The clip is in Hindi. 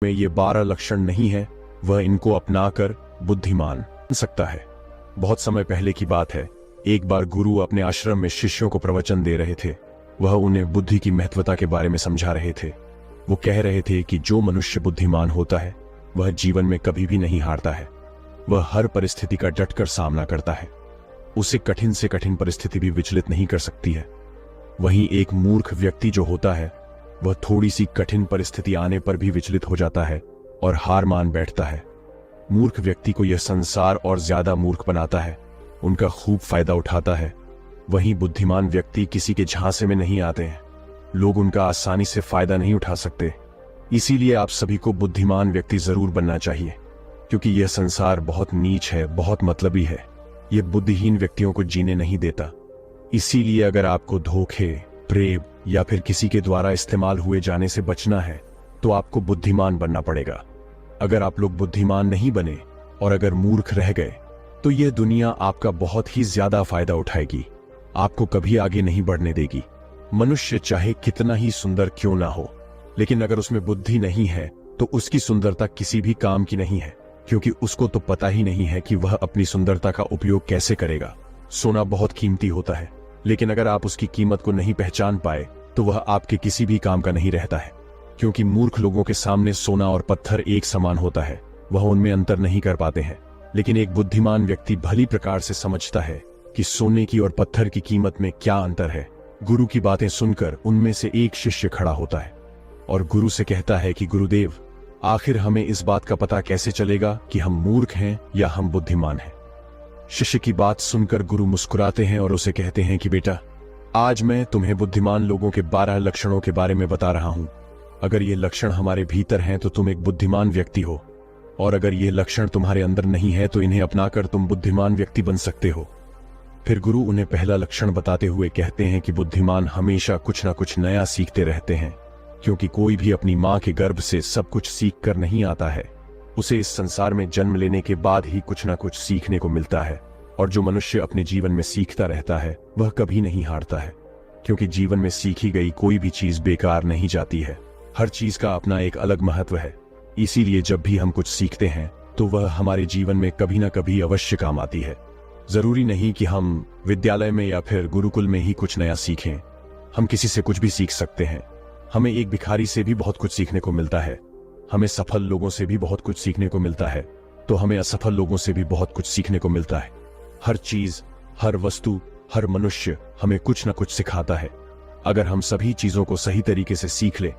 में ये 12 लक्षण नहीं है, वह इनको अपनाकर बुद्धिमान बन सकता है। बहुत समय पहले की बात है, एक बार गुरु अपने आश्रम में शिष्यों को प्रवचन दे रहे थे। वह उन्हें बुद्धि की महत्वता के बारे में समझा रहे थे। वो कह रहे थे कि जो मनुष्य बुद्धिमान होता है वह जीवन में कभी भी नहीं हारता है। वह हर परिस्थिति का डटकर सामना करता है। उसे कठिन से कठिन परिस्थिति भी विचलित नहीं कर सकती है। वहीं एक मूर्ख व्यक्ति जो होता है वह थोड़ी सी कठिन परिस्थिति आने पर भी विचलित हो जाता है और हार मान बैठता है। मूर्ख व्यक्ति को यह संसार और ज्यादा मूर्ख बनाता है, उनका खूब फायदा उठाता है। वहीं बुद्धिमान व्यक्ति किसी के झांसे में नहीं आते हैं, लोग उनका आसानी से फायदा नहीं उठा सकते। इसीलिए आप सभी को बुद्धिमान व्यक्ति जरूर बनना चाहिए, क्योंकि यह संसार बहुत नीच है, बहुत मतलबी है। यह बुद्धिहीन व्यक्तियों को जीने नहीं देता। इसीलिए अगर आपको धोखे, प्रेम या फिर किसी के द्वारा इस्तेमाल हुए जाने से बचना है तो आपको बुद्धिमान बनना पड़ेगा। अगर आप लोग बुद्धिमान नहीं बने और अगर मूर्ख रह गए तो यह दुनिया आपका बहुत ही ज्यादा फायदा उठाएगी, आपको कभी आगे नहीं बढ़ने देगी। मनुष्य चाहे कितना ही सुंदर क्यों ना हो, लेकिन अगर उसमें बुद्धि नहीं है तो उसकी सुंदरता किसी भी काम की नहीं है, क्योंकि उसको तो पता ही नहीं है कि वह अपनी सुंदरता का उपयोग कैसे करेगा। सोना बहुत कीमती होता है, लेकिन अगर आप उसकी कीमत को नहीं पहचान पाए तो वह आपके किसी भी काम का नहीं रहता है। क्योंकि मूर्ख लोगों के सामने सोना और पत्थर एक समान होता है, वह उनमें अंतर नहीं कर पाते हैं। लेकिन एक बुद्धिमान व्यक्ति भली प्रकार से समझता है कि सोने की और पत्थर की कीमत में क्या अंतर है। गुरु की बातें सुनकर उनमें से एक शिष्य खड़ा होता है और गुरु से कहता है कि गुरुदेव, आखिर हमें इस बात का पता कैसे चलेगा कि हम मूर्ख हैं या हम बुद्धिमान हैं। शिष्य की बात सुनकर गुरु मुस्कुराते हैं और उसे कहते हैं कि बेटा, आज मैं तुम्हें बुद्धिमान लोगों के 12 लक्षणों के बारे में बता रहा हूं। अगर ये लक्षण हमारे भीतर हैं तो तुम एक बुद्धिमान व्यक्ति हो, और अगर ये लक्षण तुम्हारे अंदर नहीं है तो इन्हें अपनाकर तुम बुद्धिमान व्यक्ति बन सकते हो। फिर गुरु उन्हें पहला लक्षण बताते हुए कहते हैं कि बुद्धिमान हमेशा कुछ ना कुछ नया सीखते रहते हैं, क्योंकि कोई भी अपनी मां के गर्भ से सब कुछ सीख कर नहीं आता है। उसे इस संसार में जन्म लेने के बाद ही कुछ ना कुछ सीखने को मिलता है। और जो मनुष्य अपने जीवन में सीखता रहता है वह कभी नहीं हारता है, क्योंकि जीवन में सीखी गई कोई भी चीज बेकार नहीं जाती है। हर चीज का अपना एक अलग महत्व है। इसीलिए जब भी हम कुछ सीखते हैं तो वह हमारे जीवन में कभी ना कभी अवश्य काम आती है। जरूरी नहीं कि हम विद्यालय में या फिर गुरुकुल में ही कुछ नया सीखें, हम किसी से कुछ भी सीख सकते हैं। हमें एक भिखारी से भी बहुत कुछ सीखने को मिलता है, हमें सफल लोगों से भी बहुत कुछ सीखने को मिलता है, तो हमें असफल लोगों से भी बहुत कुछ सीखने को मिलता है। हर चीज, हर वस्तु, हर मनुष्य हमें कुछ ना कुछ सिखाता है। अगर हम सभी चीजों को सही तरीके से सीख लें